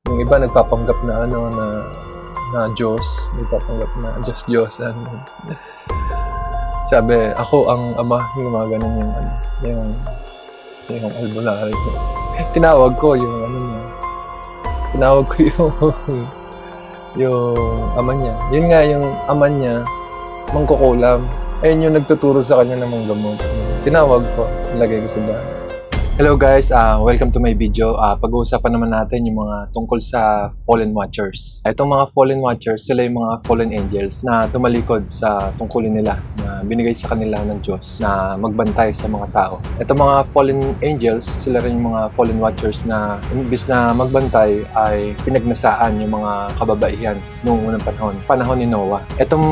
Yung iba nagpapanggap na na Diyos, nagpapanggap na Diyos-Diyosan. Sabi, ako ang ama, yung mga ganun yung albularyo. Tinawag ko yung yung ama niya. Yun nga, yung ama niya, mangkukulam. Ayun yung nagtuturo sa kanya ng mga gamot. Tinawag ko, nilagay ko sa bahay. Hello guys, welcome to my video. Pag-uusapan naman natin yung mga tungkol sa Fallen Watchers. Itong mga Fallen Watchers, sila yung mga Fallen Angels na tumalikod sa tungkulin nila na binigay sa kanila ng Diyos na magbantay sa mga tao. Itong mga Fallen Angels, sila rin yung mga Fallen Watchers na imbis na magbantay ay pinagnasaan yung mga kababaihan noong unang panahon ni Noah. Itong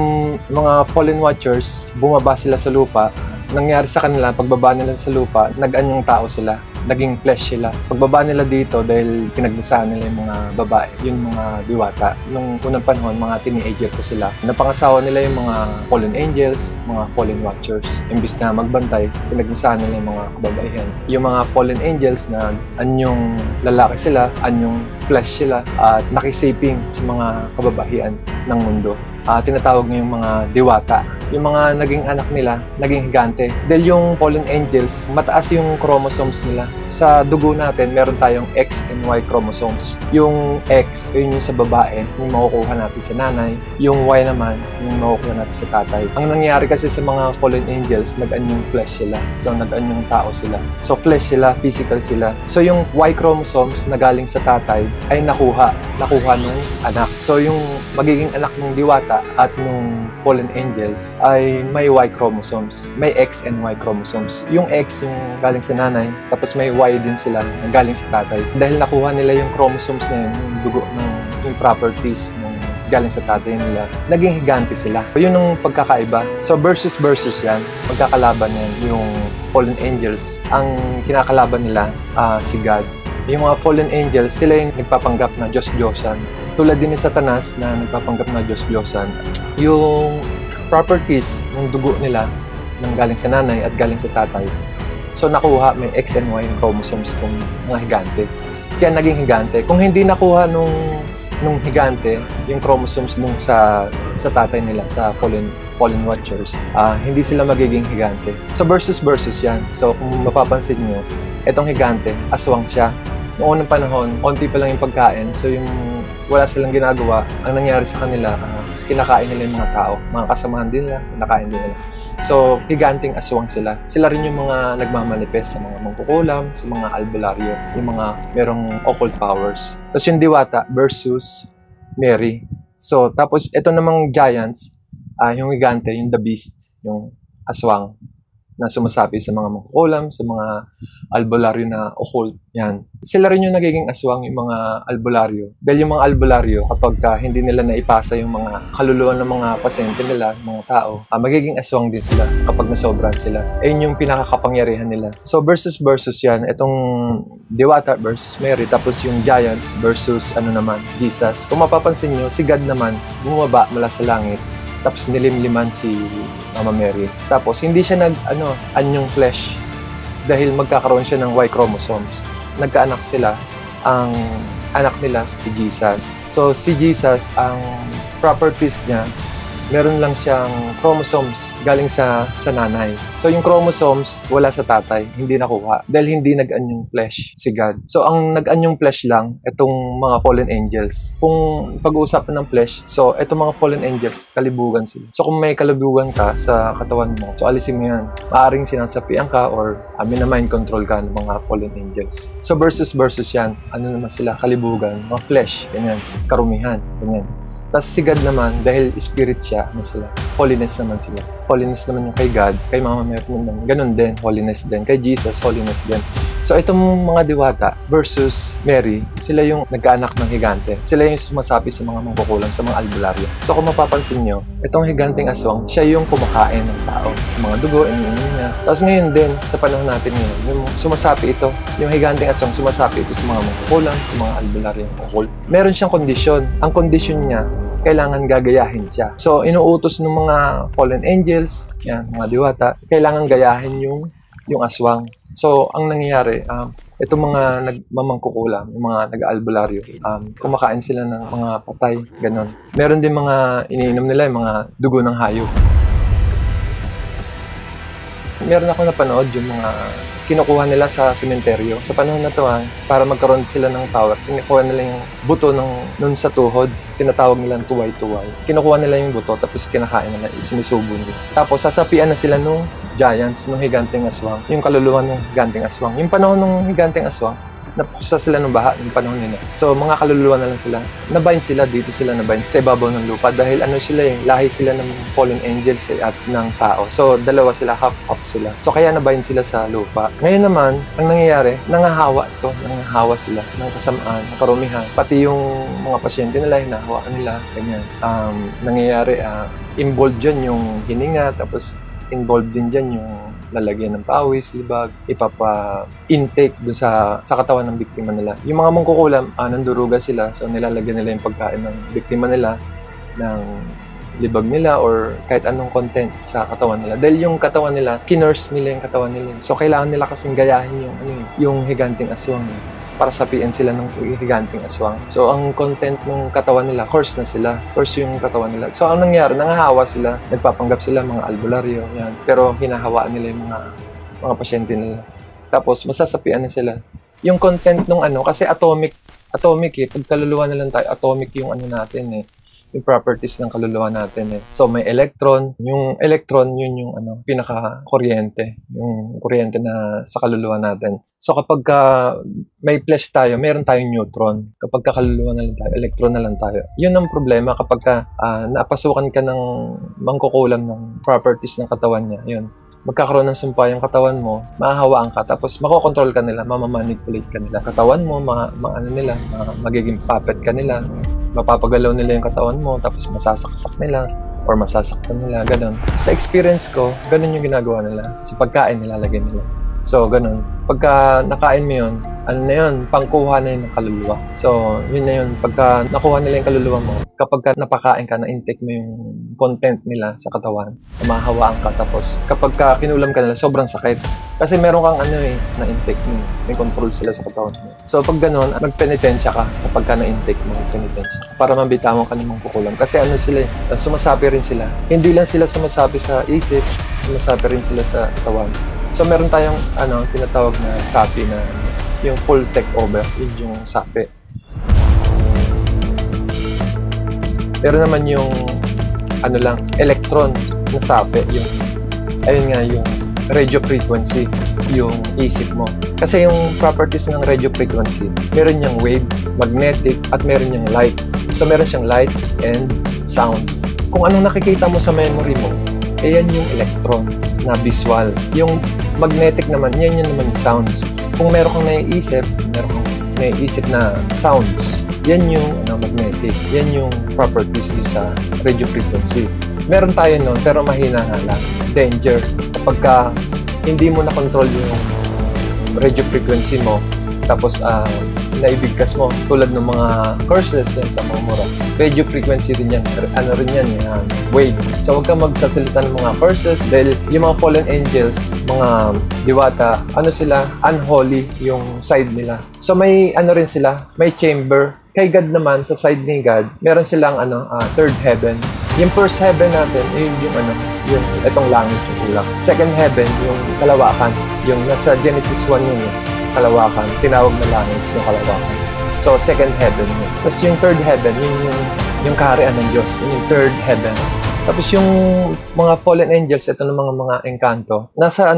mga Fallen Watchers, bumaba sila sa lupa. Nangyari sa kanila, pagbaba nila sa lupa, nag-anyong tao sila, naging flesh sila. Pagbaba nila dito dahil pinagdasaan nila yung mga babae, yung mga diwata. Nung unang panahon, mga teenager pa sila. Napangasawa nila yung mga fallen angels, mga fallen watchers. Imbis na magbantay, pinagdasaan nila yung mga kababaihan. Yung mga fallen angels na anyong lalaki sila, anyong flesh sila, at nakisiping sa mga kababaihan ng mundo. Tinatawag niyo yung mga diwata. Yung mga naging anak nila, naging higante. Dahil yung fallen angels, mataas yung chromosomes nila. Sa dugo natin, meron tayong X and Y chromosomes. Yung X, yun yung sa babae, yung makukuha natin sa nanay. Yung Y naman, yung makukuha natin sa tatay. Ang nangyari kasi sa mga fallen angels, nag-anyong flesh sila. So, nag-anyong tao sila. So, flesh sila, physical sila. So, yung Y chromosomes na galing sa tatay ay nakuha ng anak. So, yung magiging anak ng diwata at nung fallen angels ay may Y chromosomes. May X and Y chromosomes. Yung X yung galing sa nanay, tapos may Y din sila na galing sa tatay. Dahil nakuha nila yung chromosomes na yun, yung dugo yung properties ng galing sa tatay nila, naging higante sila. Yun ang pagkakaiba. So versus yan, magkakalaban yan, yung fallen angels. Ang kinakalaban nila, si God. Yung mga fallen angels, sila yung nagpapanggap na Diyos-Diyosan. Tulad din ni Satanas na nagpapanggap na Diyos-Diyosan. Yung properties ng dugo nila nang galing sa nanay at galing sa tatay. So nakuha, may X and Y chromosomes ng mga higante. Kaya naging higante. Kung hindi nakuha nung higante, yung chromosomes nung sa tatay nila, sa fallen watchers, hindi sila magiging higante. So versus yan. So kung mapapansin nyo, etong higante, aswang siya. Noong unang panahon, konti pa lang yung pagkain. So yung wala silang ginagawa, ang nangyari sa kanila, kinakain nila yung mga tao. Mga kasamahan din nila, kinakain din nila. So, higanting aswang sila. Sila rin yung mga nagmamanifest sa mga mangkukulam, sa mga albularyo, yung mga merong occult powers. Tapos yung diwata versus Mary. So, tapos ito namang giants, yung higante, yung the beast, yung aswang na sumasapi sa mga mangkukulam, sa mga albularyo na occult. Yan. Sila rin yung nagiging aswang, yung mga albularyo. Dahil yung mga albularyo, kapag hindi nila naipasa yung mga kaluluwa ng mga pasyente nila, mga tao, magiging aswang din sila kapag nasobran sila. Ayun yung pinakakapangyarihan nila. So versus yan, itong Diwata versus Mary, tapos yung Giants versus Jesus. Kung mapapansin nyo, si God naman bumaba mula sa langit. Tapos nilimliman si Mama Mary. Tapos hindi siya anyong flesh dahil magkakaroon siya ng Y chromosomes. Nagkaanak sila. Ang anak nila si Jesus. So si Jesus, ang properties niya, meron lang siyang chromosomes galing sa nanay. So yung chromosomes wala sa tatay, hindi nakuha dahil hindi nag-anyong flesh si God. So ang nag-anyong flesh lang itong mga fallen angels. Kung pag-uusapan ng flesh, so itong mga fallen angels, kalibugan sila. So kung may kalibugan ka sa katawan mo, so alisin mo yan. Maaring sinasapian ka or mina-mind control ka ng mga fallen angels. So versus yan, naman sila, kalibugan, mga flesh, ganyan, karumihan, ganyan. Tapos si God naman, dahil spirit siya, sila? Holiness naman sila. Holiness naman yung kay God, kay Mama Mary naman. Ganun din, holiness din. Kay Jesus, holiness din. So itong mga diwata versus Mary, sila yung nagkaanak ng higante. Sila yung sumasapi sa mga mangkukulam, sa mga albularyo. So kung mapapansin nyo, itong higanting aswang, siya yung kumakain ng tao. Mga dugo, iniinom niya. Tapos ngayon din, sa panahon natin ngayon, yung sumasapi ito, yung higanting aswang, sumasapi ito sa mga mangkukulam, sa mga albularyo. Meron siyang kondisyon. Ang kondisyon niya, kailangan gagayahin siya. So, inuutos ng mga fallen angels, yan, mga diwata, kailangan gayahin yung aswang. So, ang nangyayari, Itong mga nagmamangkukulam, yung mga nag-aalbularyo, kumakain sila ng mga patay, ganon. Meron din mga iniinom nila, yung mga dugo ng hayop. Meron ako napanood yung mga kinukuha nila sa sementeryo. Sa panahon na to, para magkaroon sila ng power, kinukuha nila yung buto nun sa tuhod. Tinatawag nilang tuway-tuway. Kinukuha nila yung buto, tapos kinakain nila, sinisubo nila. Tapos sasapian na sila nung giants, nung higanteng aswang. Yung kaluluwa ng higanteng aswang. Yung panahon ng higanteng aswang, napusa sila ng baha yung panahon nila. So, mga kaluluwa na lang sila. Nabind sila, dito sila nabind sa ibabaw ng lupa dahil lahi sila ng fallen angels at ng tao. So, dalawa sila, half sila. So, kaya nabind sila sa lupa. Ngayon naman, ang nangyayari, nangahawa sila ng kasamaan, ng karumihan. Pati yung mga pasyente nila, hinahawaan nila, ganyan. Nangyayari, involved dyan yung hininga, tapos involved din dyan yung lalagyan ng pawis, libag, ipapa-intake doon sa katawan ng biktima nila. Yung mga mangkukulam, nanduruga sila, so nilalagyan nila yung pagkain ng biktima nila, ng libag nila, or kahit anong content sa katawan nila. Dahil yung katawan nila, kinurse nila yung katawan nila. So kailangan nila kasing gayahin yung higanting aswang para sapian sila ng higanting aswang. So, ang content ng katawan nila, curse na sila. Curse yung katawan nila. So, ang nangyari, nangahawa sila, nagpapanggap sila, mga albularyo, yan. Pero hinahawaan nila yung mga pasyente nila. Tapos, masasapian na sila. Yung content nung kasi atomic pag kaluluwa na lang tayo, atomic yung natin yung properties ng kaluluwa natin So, may electron. Yung electron, yun yung pinaka-kuryente. Yung kuryente na sa kaluluwa natin. So, kapag may flash tayo, meron tayong neutron. Kapag kaluluwa na lang tayo, electron na lang tayo. Yun ang problema kapag napasukan ka ng mangkukulam ng properties ng katawan niya. Yun. Magkakaroon ng sumpa yung katawan mo, mahahawaan ka, tapos makokontrol ka nila, mamamanipulate ka nila. Katawan mo, magiging puppet ka nila. Mapapagalaw nila yung katawan mo, tapos masasaksak nila or masasaktan nila, ganun. Sa experience ko, ganun yung ginagawa nila. Sa pagkain, nilalagay nila. So, ganun. Pagka nakain mo yun, pangkuha na yun ng kaluluwa. So, yun na yun. Pagka nakuha nila yung kaluluwa mo, kapag napakain ka, na-intake mo yung content nila sa katawan, mahahawaan ka. Tapos, kapag kinulam ka nila, sobrang sakit. Kasi meron kang na-intake mo. May control sila sa katawan mo. So, pag ganun, magpenitensya ka kapag ka na-intake mo, magpenitensya ka. Para mabitawan ka namang kukulam. Kasi sila, sumasapi rin sila. Hindi lang sila sumasapi sa isip, sumasapi rin sila sa katawan. So, meron tayong, tinatawag na sapi na yung full takeover, yun yung sapi. Pero naman yung, electron na sapi, yung radio frequency, yung isip mo. Kasi yung properties ng radio frequency, meron niyang wave, magnetic, at meron niyang light. So, meron siyang light and sound. Kung anong nakikita mo sa memory mo, yan yung electron na visual. Yung magnetic naman, yan naman yung sounds. Kung meron kang naiisip na sounds, yan yung magnetic. Yan yung properties sa radio frequency. Meron tayo nun, pero mahina nga lang. Danger. Kapag hindi mo na-control yung radio frequency mo, tapos naibigkas mo, tulad ng mga curses yan sa mga mura. Radio frequency rin yan. Wave. So, huwag kang magsasalita ng mga curses dahil yung mga fallen angels, mga diwata, sila, unholy yung side nila. So, may rin sila, may chamber. Kay God naman, sa side ni God, meron silang third heaven. Yung first heaven natin, yung itong langit, yung ulak. Second heaven, yung kalawakan. Yung nasa Genesis 1 yun, kalawakan. Tinawag na langit, yung kalawakan. So, second heaven yun. Tapos yung third heaven, yung kaharian ng Diyos. Yung third heaven. Tapos yung mga fallen angels, ito ng mga engkanto, nasa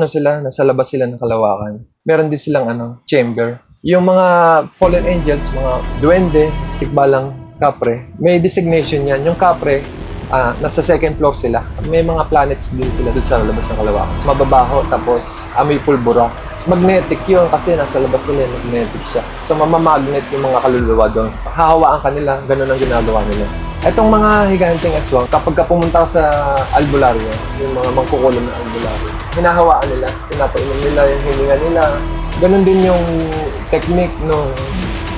labas sila ng kalawakan. Meron din silang chamber. Yung mga fallen angels, mga duwende, tikbalang kapre, may designation yan. Yung kapre, nasa second floor sila. May mga planets din sila doon sa labas ng kalawakan. Mababaho, tapos may pulbura. Magnetic yun kasi nasa labas sila, magnetic siya. So, mamamagnet yung mga kaluluwa doon. Hahawaan ka nila, ganun ang ginagawa nila. Itong mga higanting aswang, kapag pumunta ka sa albularyo, yung mga mangkukulam na albularyo, hinahawaan nila, pinapainom nila yung hininga nila. Ganun din yung technique ng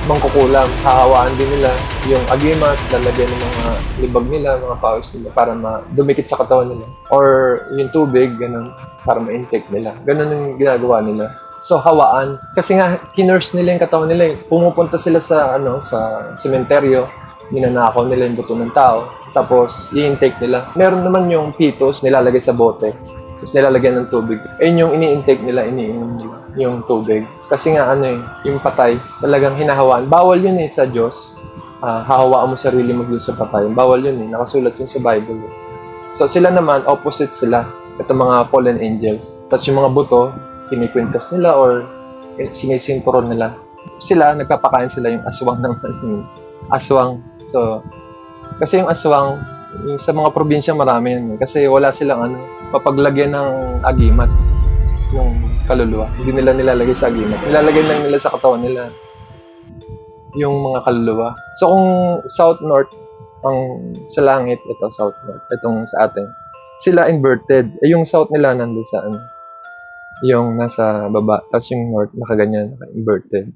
mangkukulam. Hahawaan din nila yung agimat, lalagyan ng mga libag nila, mga pawis nila para dumikit sa katawan nila. Or yung tubig, ganun, para ma-intake nila. Ganun yung ginagawa nila. So, hawaan. Kasi nga, kinurse nila yung katawan nila eh. Pumupunta sila sa, sa sementeryo, ninanakaw nila yung buto ng tao, tapos i-intake nila. Meron naman yung fetus, nilalagay sa bote, tapos nilalagyan ng tubig. Ayun yung ini-intake nila, iniinom nila yung tubig. Kasi nga, yung patay, talagang hinahawaan. Bawal yun sa Diyos. Hahawaan mo sarili mo doon sa patay. Bawal yun nakasulat yun sa Bible. So, sila naman, opposite sila. Ito mga fallen angels. Tapos yung mga buto, kinikwintas nila or sinisinturon nila. Sila, nagpapakain sila yung aswang ng aswang. So, kasi yung aswang, sa mga probinsya marami yan. Kasi wala silang papaglagyan ng agimat ng kaluluwa. Hindi nila nilalagay sa agimat. Nilalagay lang nila sa katawan nila yung mga kaluluwa. So, kung south-north, sa langit, ito south-north, itong sa atin, sila inverted. Yung south nila nandun sa yung nasa baba, tapos yung north nakaganyan, naka-inverted.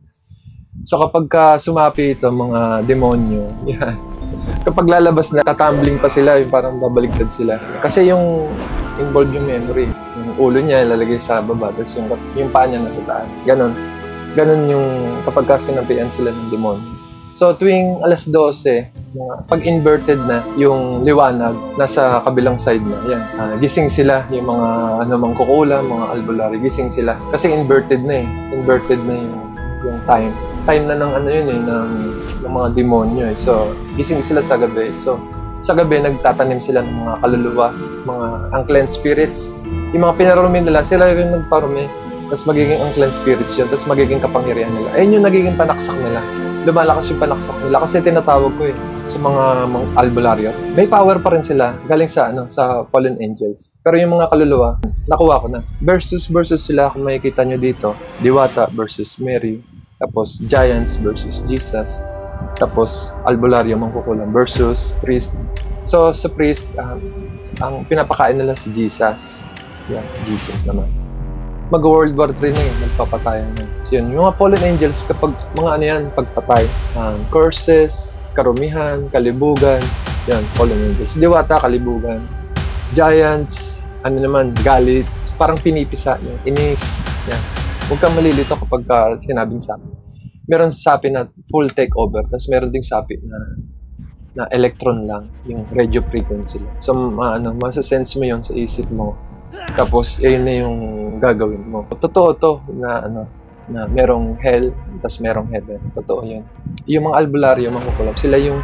So kapag sumapi ito, mga demonyo, yan. Kapag lalabas na, tatumbling pa sila, yung parang babaligtad sila. Kasi yung involved yung memory. Yung ulo niya lalagay sa baba, tapos yung paa niya nasa taas. Ganon. Ganon yung kapag sinapian sila ng demonyo. So tuwing alas 12, pag inverted na yung liwanag, nasa kabilang side na, yan. Gising sila, yung mga mangkukulam, mga albularyo, gising sila. Kasi inverted na Inverted na yung time. Time na ng ng mga demonyo So, gising sila sa gabi. So, sa gabi, nagtatanim sila ng mga kaluluwa, mga unclean spirits. Yung mga pinarumi nila, sila rin nagparumi. Tapos magiging unclean spirits yun. Tapos magiging kapangyarihan nila. Ayun yung nagiging panaksak nila. Lumalakas yung panaksak nila kasi tinatawag ko sa mga albularyo. May power pa rin sila galing sa sa fallen angels. Pero yung mga kaluluwa, nakuha ko na. Versus sila kung makikita nyo dito, Diwata versus Mary, tapos Giants versus Jesus, tapos albularyo mangkukulam versus priest. So sa priest, ang pinapakain nila si Jesus. Yeah, Jesus naman. Mag-World War III na magpapatayan na. So yun, yung mga fallen angels, kapag mga pagpatay, curses, karumihan, kalibugan, yan, fallen angels. Diwata, kalibugan. Giants, galit, parang pinipisa, inis, yan. Huwag kang malilito kapag sinabing sapi. Meron sapi na full takeover, tapos meron ding sapi na electron lang, yung radio frequency lang. So, masasense mo yun sa isip mo. Tapos, yun na yung gagawin mo. Totoo to na merong hell, tapos merong heaven. Totoo yun. Yung mga albularyo, mangkukulam, sila yung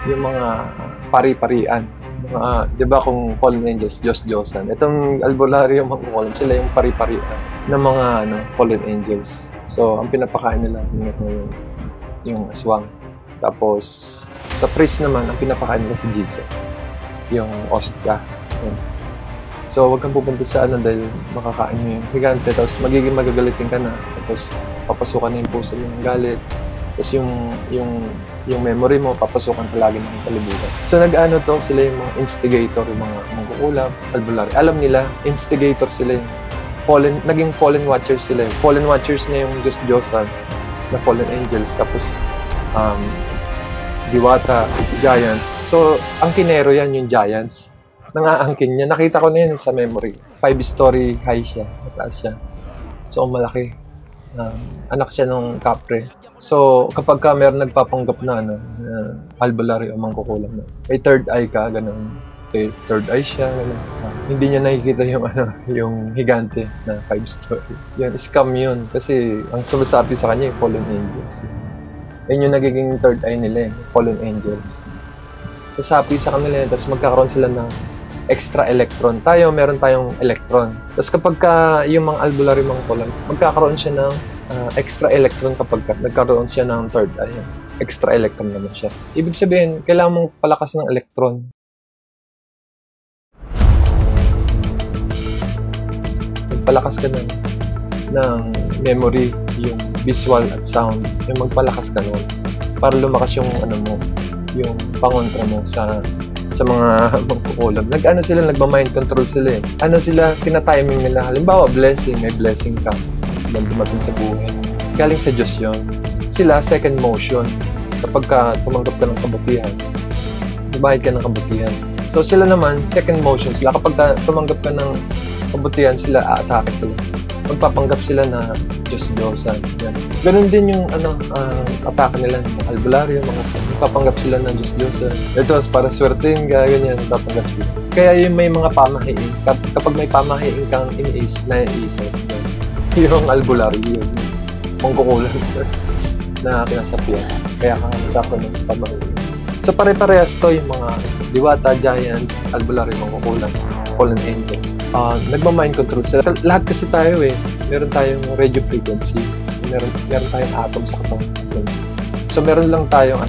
mga pari-parian. Di ba kung fallen angels, Diyos-Diyosan. Itong albularyo, mangkukulam, sila yung pari-parian ng mga fallen angels. So, ang pinapakain nila yung aswang. Tapos, sa priest naman, ang pinapakain nila si Jesus. Yung ostya. Yun. So, huwag kang pupunta sa dahil makakain mo yung higante, tapos magiging magagalitin ka na, tapos papasukan na yung puso yung galit, tapos yung memory mo, papasukan palagi ng kalibutan. So, sila yung mga instigator, yung mga mangkukulam, albularyo. Alam nila, instigator sila yung naging fallen watchers sila yung. Fallen watchers na yung Diyos-Diyosan, na fallen angels, tapos Diwata, Giants. So, ang kinero yan, yung Giants. Nangaangkin niya. Nakita ko na yun sa memory. 5-story high siya. Mataas siya. So, malaki. Anak siya ng kapre. So, kapag meron nagpapanggap na albularyo o mangkukulam na, may third eye ka, ganun. Third eye siya, ganun. Hindi niya nakikita yung higante na 5-story. Yan, scam yun. Kasi, ang sumasapi sa kanya yung fallen angels. Yun yung nagiging third eye nila, fallen angels. Sasapi sa kanila yun, tapos magkakaroon sila ng extra electron. Meron tayong electron. Tapos kapag yung mga albularyo mangkukulam, magkakaroon siya ng extra electron kapag nagkaroon siya ng third eye. Extra electron naman siya. Ibig sabihin, kailangan mong palakas ng electron. Magpalakas ka ng memory, yung visual at sound. Yung magpalakas ka nun para lumakas yung yung pangontra mo sa mga mangkukulam. Nagma-mind control sila eh. Tina-timing nila. Halimbawa, blessing. May blessing ka. Dumating sa buhay. Galing sa Diyos yun. Sila, second motion. Kapag tumanggap ka ng kabutihan, ibayad ka ng kabutihan. So, sila naman, second motion sila. Kapag tumanggap ka ng kabutihan, sila, aatake sila. magpapanggap sila na Diyos-Diyosan. Yan. Ganun din yung atake nila, mga albularyo, magpapanggap sila na Diyos-Diyosan. Ito, para swertein ka, ganyan, magpapanggap sila. Kaya yung may mga pamahiin, kapag may pamahiin kang naiisip, yung albularyo, yun, mangkukulan na kinasapyan. Kaya ka nagkakaroon ng pamahiin. So pare-parehas to yung mga diwata, giants, albularyo, mangkukulan, fallen angels. Nagma-mind control sila. Lahat kasi tayo meron tayong radio frequency, meron tayong atom sa katawan. So meron lang tayong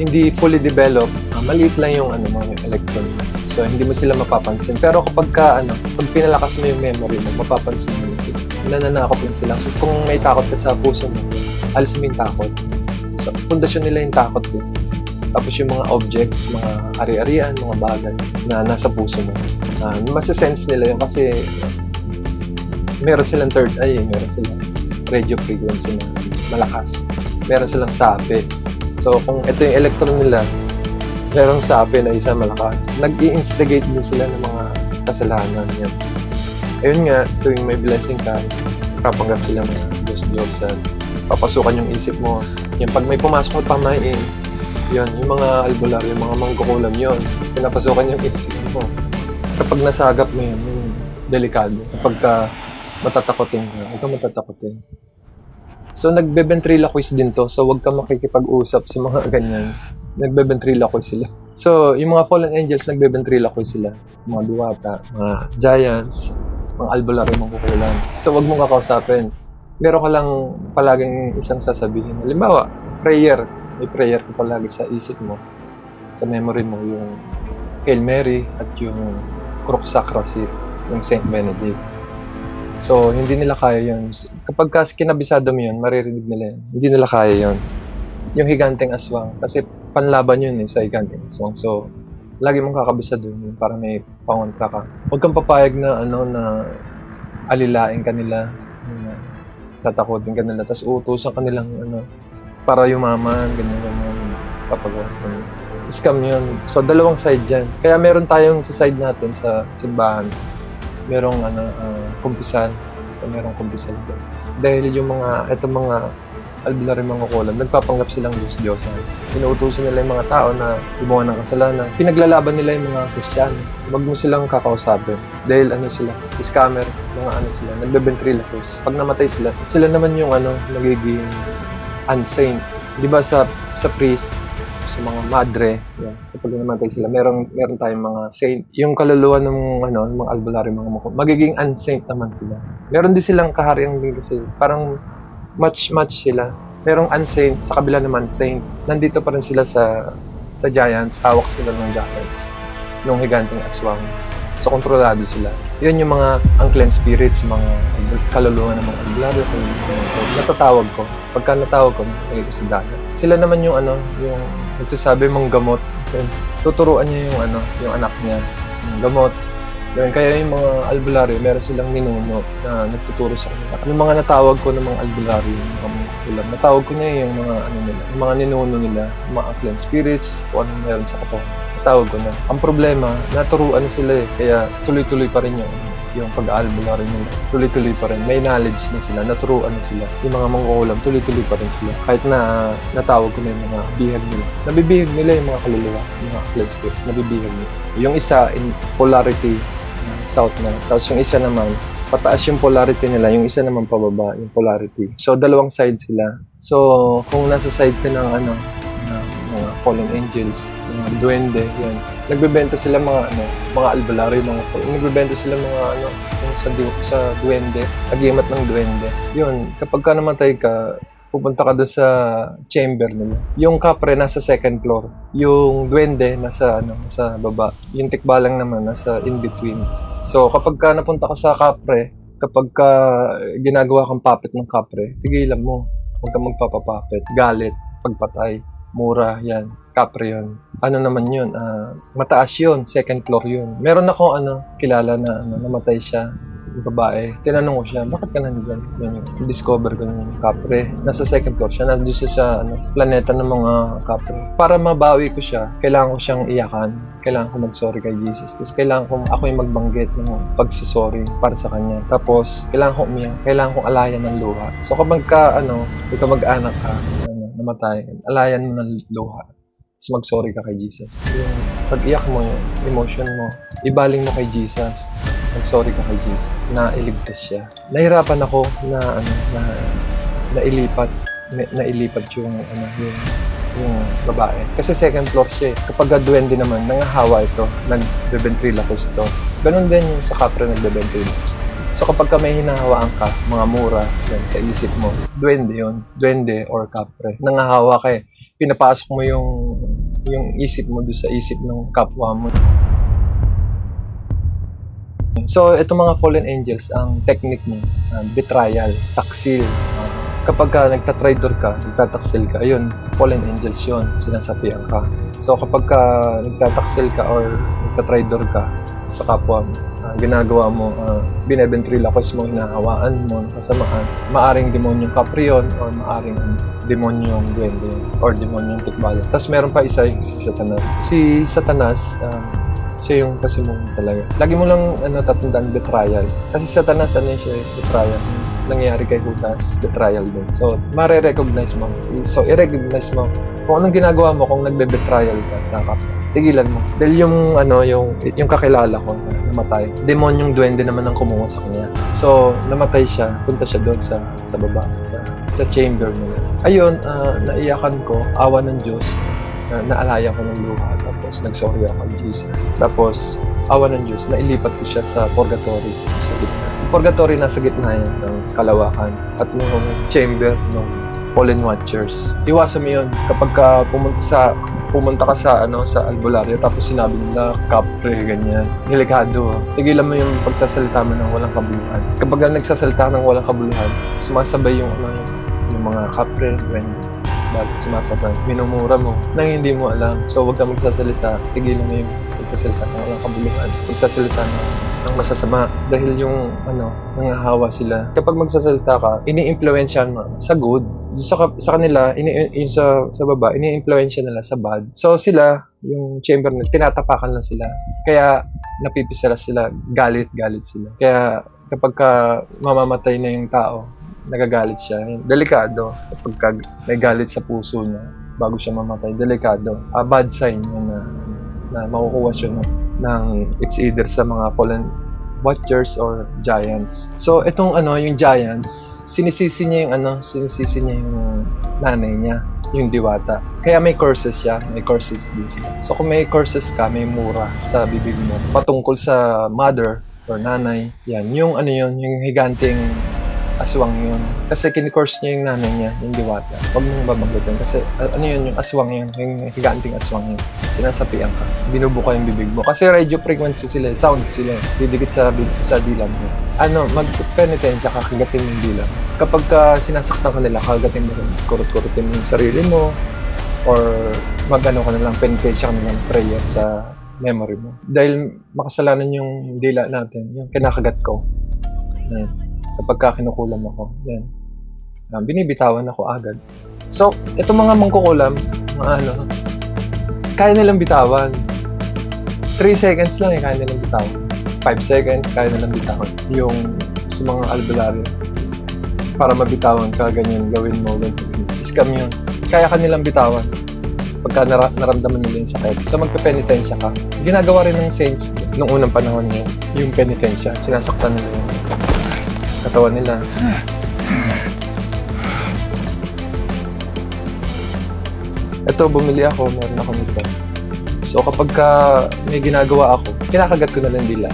hindi fully developed, maliit lang yung mga electron. So hindi mo sila mapapansin. Pero pag pinalakas mo yung memory mo, mapapansin mo sila. Nananakop lang sila. So kung may takot ka sa puso mo, alis mo yung takot. So pundasyon nila yung takot din. Tapos yung mga objects, mga ari-arian, mga bagay na nasa puso mo. Masa-sense nila yun kasi meron silang third eye, meron silang radio frequency na malakas. Meron silang sapi. So kung ito yung electron nila, merong sapi na isa malakas. Nag-i-instigate din sila ng mga kasalanan. Yan. Ayun nga, tuwing may blessing ka, kapanggap sila ng Diyos-Diyosan. Papasukan yung isip mo. Yan, pag may pumasok at pamahiin, yun, yung mga albularyo, yung mga mangkukulam yun, pinapasukan yung isip mo. Kapag nasagap mo yun, yung delikado. Kapag matatakotin ka, huwag ka matatakotin. So, nagbe-ventriloquize din to. So, huwag ka makikipag-usap sa mga ganyan. Nagbe-ventriloquize sila. So, yung mga fallen angels, nagbe-ventriloquize sila. Mga diwata, mga giants, mga albularyo, mangkukulam. So, huwag mong kakausapin. Meron ka lang palaging isang sasabihin. Halimbawa, prayer. May prayer ka palagi sa isip mo, sa memory mo, yung Hail Mary at yung Crux Sacrasit, yung Saint Benedict. So, hindi nila kaya yun. Kapag kinabisado mo yun, maririnig nila yun. Hindi nila kaya yun. Yung higanteng aswang, kasi panlaban yun sa higanteng aswang. So, lagi mong kakabisado yun para may pangontra ka. Huwag kang papayag na, na alilain ka nila, tatakotin ka nila, tapos uutusan ka nilang, para yumaman, ganyan, papagawasan. Scam yun. So, dalawang side dyan. Kaya meron tayong sa side natin sa simbahan. Merong, kumpisal. So, merong kumpisal doon. Dahil yung mga albularyo, mangkukulam, nagpapanggap silang Diyos-Diyosan. Inuutusan nila yung mga tao na gumawa ng kasalanan. Pinaglalaban nila yung mga Kristiyano. Huwag mo silang kakausapin. Dahil sila, scammer, mga sila, nagbe-ventriloquize. Pag namatay sila naman yung nagiging unsaint. Di ba sa priest, sa mga madre, yan, kapag namatay sila, meron tayong mga saint. Yung kaluluwa ng mga albularyo, mga mangkukulam, magiging unsaint naman sila. Meron din silang kahariang din kasi parang match sila. Merong unsaint, sa kabila naman saint. Nandito pa rin sila sa giants, hawak sila ng giants, ng higanteng aswang. So, kontrolado sila. Yun yung mga unclean spirits, mga kaluluwa ng mga albularyo. Natatawag ko. Pagka natawag ko, nag-iusidahan. Sila naman yung yung nagsasabi mong gamot. Tuturuan niya yung anak niya. Yung gamot. Yun, kaya yung mga albularyo, meron silang ninuno na nagtuturo sa kanila. Yung mga natawag ko ng mga albularyo, natawag ko niya yung mga nila, yung mga ninuno nila, yung mga unclean spirits, kung ano meron sa katawan. Tawag ko na. Ang problema, naturuan sila kaya tuloy-tuloy pa rin yung pag-albularyo nila. Tuloy-tuloy pa rin. May knowledge na sila, naturuan na sila. Yung mga mangkukulam, tuloy-tuloy pa rin sila. Kahit na natawag ko na yung mga bihag nila. Nabibihag nila yung mga kaluluwa, yung mga unclean spirits, nabibihag nila. Yung isa, in polarity, south na. Tapos yung isa naman, pataas yung polarity nila, yung isa naman pababa, yung polarity. So, dalawang side sila. So, kung nasa side ka ng mga fallen angels, mga duwende, yan. Nagbebenta sila mga albularyo, nagbebenta sila mga sa duwende, agimat ng duwende. Yun, kapag ka namatay ka, pupunta ka doon sa chamber nila. Yung kapre nasa second floor, yung duwende nasa baba. Yung tikbalang naman nasa in between. So kapag ka napunta ka sa kapre, kapag ka ginagawa kang puppet ng kapre, tigilan mo. Huwag kang magpapapapet, galit, pagpatay, mura, yan, kapre yun. Ano naman yun? Mataas yun, second floor yun. Meron ako kilala na namatay siya. yung babae. Tinanong ko siya, bakit ka nandyan? Discover ko yung kapre. Nasa second floor siya. Nandun siya sa planeta ng mga kapre. Para mabawi ko siya, kailangan ko siyang iyakan. Kailangan ko mag-sorry kay Jesus. Tapos kailangan ko ako yung magbanggit ng pagsisorry para sa kanya. Tapos kailangan ko umiyak. Kailangan kong alayan ng luha. So kapag ikaw mag-anak ka, namatay, alayan mo ng luha. Tapos mag-sorry ka kay Jesus. Yung pag-iyak mo, yung emotion mo, ibaling mo kay Jesus. Mag-sorry ka kay Jesus. Nailigtas siya. Nahirapan ako na nailipat yung babae. Kasi second floor siya eh. Kapag duwende naman, nangahawa ito, nagbebentriloquist to. Ganon din yung sa kapre nagbebentriloquist. So kapag may hinahawaan ka, mga mura, yan, sa isip mo, duwende yun. Duwende or kapre. Nangahawa ka eh. Pinapasok mo yung isip mo doon sa isip ng kapwa mo. So, itong mga fallen angels, ang technique mo, betrayal, taksil. Kapag nagtatraidor ka, nagtataksil ka, ayun, fallen angels yun, sinasapian ka. So, kapag nagtataksil ka or nagtatraidor ka sa kapwa mo, ginagawa mo, binebentriloquist mo, hinahawaan mo, kasamaan, maaring demonyong kapre yun, or maaring demonyong duwende or demonyong tikbalan. Tapos meron pa isa yung si Satanas. Si Satanas, siya yung pasimuno talaga. Lagi mo lang tatandaan betrayal. Kasi Satanas, siya betrayal. Nangyayari kay Judas, betrayal din. So, mare-recognize mo. So, i-recognize mo kung anong ginagawa mo kung nagbe-betrayal ka sa kapwa. Tigilan mo. Dahil yung kakilala ko na namatay, demonyong duwende naman ang kumuha sa kanya. So, namatay siya. Punta siya doon sa baba, sa chamber nila. Ayun, naiyakan ko, awa ng Diyos, naalaya ko ng luha. Tapos, nag-sorry ako kay Jesus. Tapos, awa ng Diyos, nailipat ko siya sa purgatory sa gitna. Purgatory nasa gitna yan ng kalawakan at yung chamber ng fallen watchers. Iwasan mo yun kapag pumunta ka sa albularyo tapos sinabi nila kapre, ganyan. Delikado. Tigilan mo yung pagsasalita mo ng walang kabuluhan. Kapag nagsasalita ng walang kabuluhan, sumasabay yung mga kapre, ganyan. Bakit sumasabay? Minumura mo nang hindi mo alam. So, huwag ka magsasalita. Tigilan mo yung pagsasalita ng walang kabuluhan. Pagsasalita ng masasama. Dahil yung, nangahawa sila. Kapag magsasalita ka, ini-impluensyahan mo sa good. Sa kanila, yung sa baba, ini-impluensya nila sa bad. So, sila, yung chamber nila, tinatapakan lang sila. Kaya, napipisala sila. Galit sila. Kaya, kapag mamamatay na yung tao, nagagalit siya. Delikado. Kapag may galit sa puso niya bago siya mamatay, delikado. Bad sign yun na makukuha siya ng it's either sa mga fallen watchers or giants. So, itong yung giants, sinisisi niya yung nanay niya, yung diwata. Kaya may curses siya, may curses din siya. So, kung may curses ka, may mura sa bibig mo patungkol sa mother or nanay, yan, yung higanting aswang yun. Kasi kinikurse niya yung nanay niya, yung diwata. Huwag mong babanggitin. Kasi yung aswang yun, yung higanting aswang yun. Sinasapian ka. Binubuka yung bibig mo. Kasi radio frequency sila, sound sila. Didikit sa dila mo. Mag-penitensya ka, kagatin yung dila. Kapag sinasaktan ka nila, kagatin mo rin. Kurut-kurutin mo yung sarili mo. Or ka nilang, penitensya ka nilang prayer sa memory mo. Dahil makasalanan yung dila natin, yung kinakagat ko. Kapag kinukulam ako, yan. Binibitawan ako agad. So, itong mga mangkukulam, kaya nilang bitawan. 3 seconds lang kaya nilang bitawan. 5 seconds, kaya nilang bitawan. Yung sa mga albularyo, para mabitawan ka, ganyan, gawin mo, ganyan. Scam yun. Kaya ka nilang bitawan. Pagka naramdaman nila yung sakit. So, magpe-penitensya ka. Ginagawa rin ng saints noong unang panahon yung penitensya. Sinasaktan nila yung katawan nila. Ito, bumili ako. Meron ako nito. So, kapag may ginagawa ako, kinakagat ko na lang dila.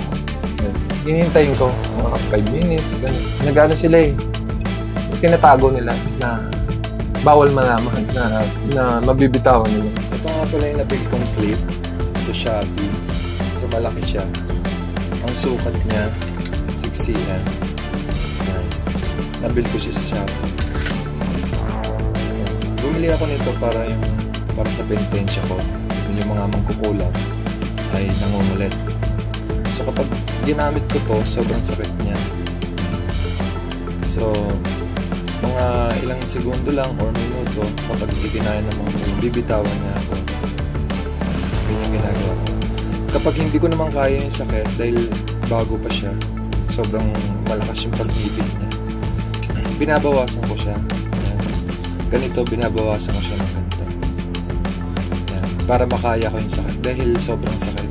Hinintayin ko mga 5 minutes. Nagano sila tinatago nila na bawal malaman na mabibitawan nila. Ito nga pala yung nabili kong clip sa Shopee. So, malaki siya. Ang sukat niya, 6 cm. Nabil ko siya sa Shopee. Bumili ako nito para sa penitensya ko. Yung mga mangkukulam ay nangungulit. So kapag ginamit ko to, sobrang sakit niya. So mga ilang segundo lang or minuto, kapag ikinaya ng mga bibitawan niya ako. Ganyan ginagawa ko. Kapag hindi ko naman kaya yung sakit, dahil bago pa siya, sobrang malakas yung pag-ibig niya, binabawasan ko siya. Yan. Ganito, binabawasan ko siya ng ganito. Yan. Para makaya ko yung sakit, dahil sobrang sakit.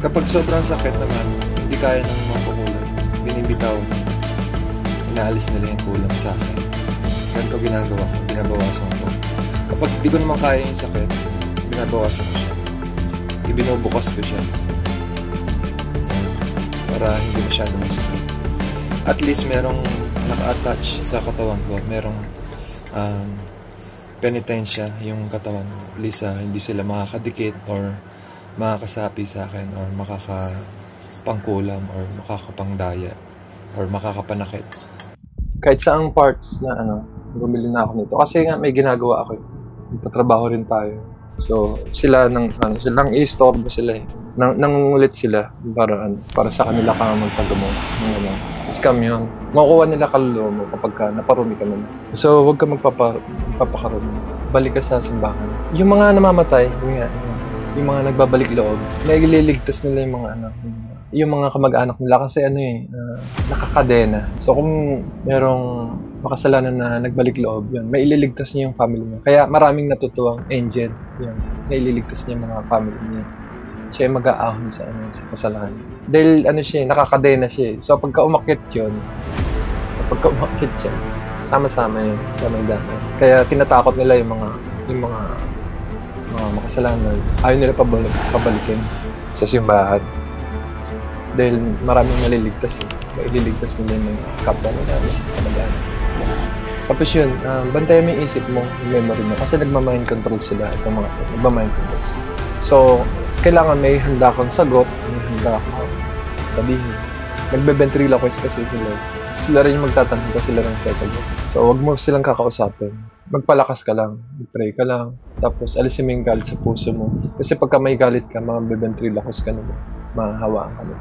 Kapag sobrang sakit naman, hindi kaya ng mga kukulang, binibitaw, inaalis nila yung kulang sa akin. Ganito ginagawa ko, binabawasan ko. Kapag di ko naman kaya yung sakit, binabawasan ko siya. Ibinubukas ko siya. Para hindi masyadong masakit. At least merong naka-attach sa katawan ko. Merong penitensya yung katawan. At least hindi sila makakadikit or makakasapi sa akin or makakapangkulam or makakapangdaya or makakapanakit. Kahit saang parts na bumili na ako nito. Kasi nga may ginagawa ako. Nagtatrabaho rin tayo. So sila silang i-store sila eh. Nangungulit sila para sa kanila ka magpagamot. Scam yun. Makukuha nila kaluluwa mo kapag naparumi ka naman. So huwag ka magpapakarumi. Balik ka sa simbahan. Yung mga namamatay, yung mga nagbabalik loob, naililigtas nila yung mga yung mga kamag-anak nila kasi nakakadena. So kung merong makasalanan na nagbalik loob, yun, may ililigtas niya yung family niya. Kaya maraming natutuwang angel, yun, may ililigtas niya yung mga family niya. Siya yung mag-aahon sa kasalanan. Dahil nakakadena siya. So pagka umakyat siya, sama-sama yun, damay-damay. Kaya tinatakot nila yung mga makasalanan. Ayaw nila pabalikin sa simbahan. Dahil maraming naliligtas eh. Maililigtas nila yung kapwa nila. Tapos yun, bantayan mo yung isip mo, yung memory mo. Kasi nagmamind control sila, itong mga ito. Nagmamind control sila. So, kailangan may handa kang sagot, may handa kang sabihin. Nagbe-ventriloquist kasi sila. Sila rin yung magtatanong kasi sila rin yung sagot. So, wag mo silang kakausapin. Magpalakas ka lang, mag-pray ka lang. Tapos, alisin mo yung galit sa puso mo. Kasi pagka may galit ka, mga ventriloquist ka na mo. Mahahawaan ka na.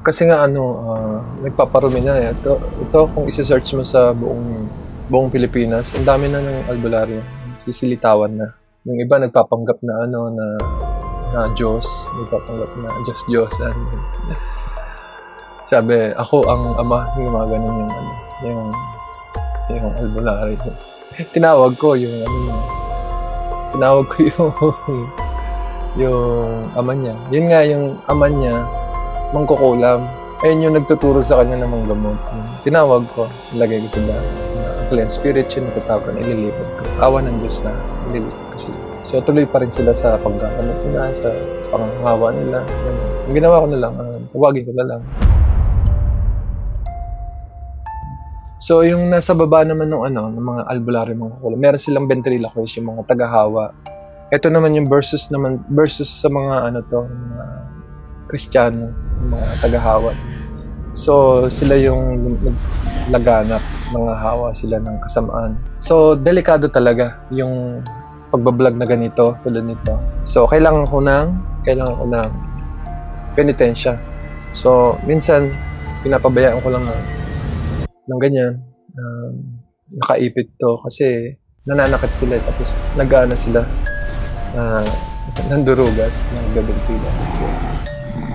Kasi nga nagpaparumi na eh. Ito kung isi-search mo sa buong Pilipinas, ang dami na ng albularyo. Sisilitawan na. Yung iba nagpapanggap na na Diyos, nagpapanggap na Diyos-Diyosan. Sabi, ako ang ama, yung mga ganun yung albularyo. Tinawag ko yung ama niya. Yun nga yung ama niya, mangkukulam. Ayun yung nagtuturo sa kanya ng mga gamot. Tinawag ko, ilagay ko sa daan. Ang clean spirit yun, natatawagan, ililipad ko. Awa ng Diyos na, ililipad ko sila. So tuloy pa rin sila sa pagkakamot nila, sa panghawa nila. Ang ginawa ko na lang, tawagin ko na lang. So yung nasa baba naman ng mga albularyo mga kukulam, meron silang ventriloquist, yung mga tagahawa. Ito naman yung versus sa mga mga Kristiyano, mga tagahawa. So, sila yung laganap, mga hawa sila ng kasamaan. So, delikado talaga yung pagbablog na ganito, tulad nito. So, kailangan ko ng penitensya. So, minsan, pinapabayaan ko lang ng ganyan. Nakaipit to kasi nananakit sila. Tapos, nag-aano sila, nandurugas, nagbebentila.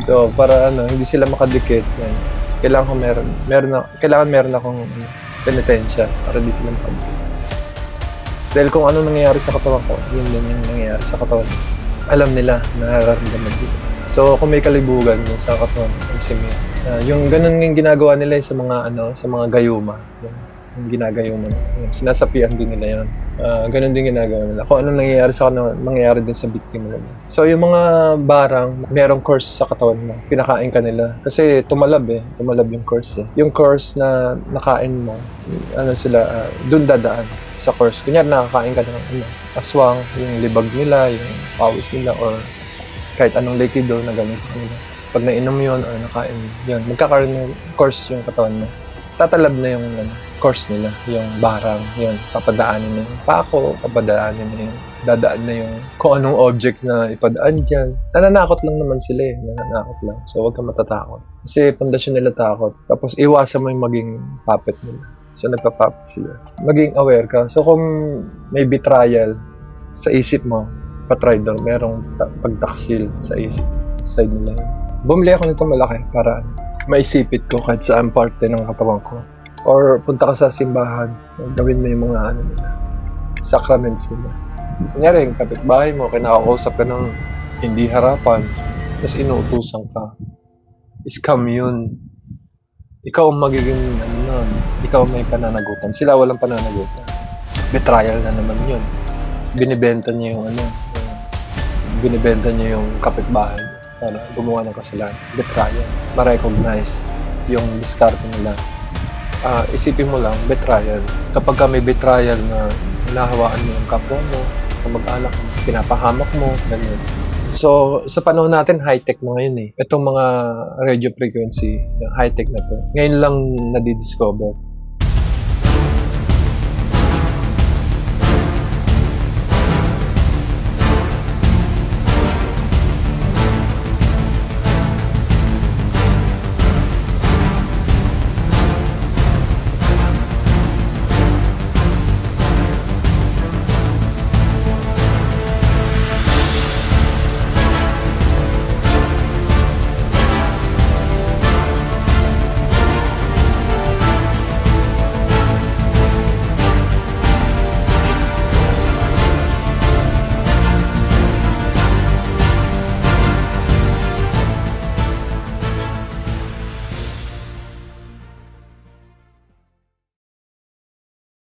So, para hindi sila makadikit, kailangan meron akong penitensya para di sila makadikit. Dahil kung ano nangyayari sa katawan ko, yun din yung nangyayari sa katawan. Alam nila, nararamdaman dito. So, kung may kalibugan sa katawan, yung ganun yung ginagawa nila sa mga gayuma. Yung ginagayuma. Yung sinasapian din nila yan. Ganun din ginagawa nila. Kung anong nangyayari sa kanila, mangyayari din sa biktima nila. So, yung mga barang, merong curse sa katawan mo. Pinakain ka nila. Kasi tumalab yung curse eh. Yung curse na nakain mo, dun dadaan sa curse. Kunyari, nakakain ka ng aswang, yung libag nila, yung pawis nila, or kahit anong likido na galing sa kanila. Pag nainom yun or nakain yun, magkakaroon ng curse yung katawan mo. Tatalab na yung course nila, yung barang, yun, papadaanin na yung pako, papadaanin na yung, dadaan na yung kung anong object na ipadaan dyan. Nananakot lang naman sila nananakot lang. So, huwag kang matatakot. Kasi pundasyon nila takot. Tapos, iwasan mo yung maging puppet nila. So, nagpa-puppet sila. Maging aware ka. So, kung may betrayal sa isip mo, patry doon, merong pagtaksil sa isip. Side nila yun. Bumili ako nito malaki para maisipit ko kahit saan parte ng katawan ko. Or punta ka sa simbahan, gawin mo yung mga nila, sacraments nila. Kunyari, yung kapitbahay mo, kinakausap ka ng hindi harapan, tapos inuutusan ka. Scam yun. Ikaw ang magiging, ikaw may pananagutan. Sila walang pananagutan. Betrayal na naman yun. Binibenta niya yung kapitbahay para gumawa ng kasalanan. Betrayal. Ma-recognize yung diskarte nila. Isipin mo lang, betrayal. Kapag ka may betrayal na hinahawaan mo yung kapwa mo, kamag-alak mo, pinapahamak mo, ganyan. So, sa panahon natin, high-tech na ngayon eh. Itong mga radio frequency, yung high-tech na to, ngayon lang nadidiscover.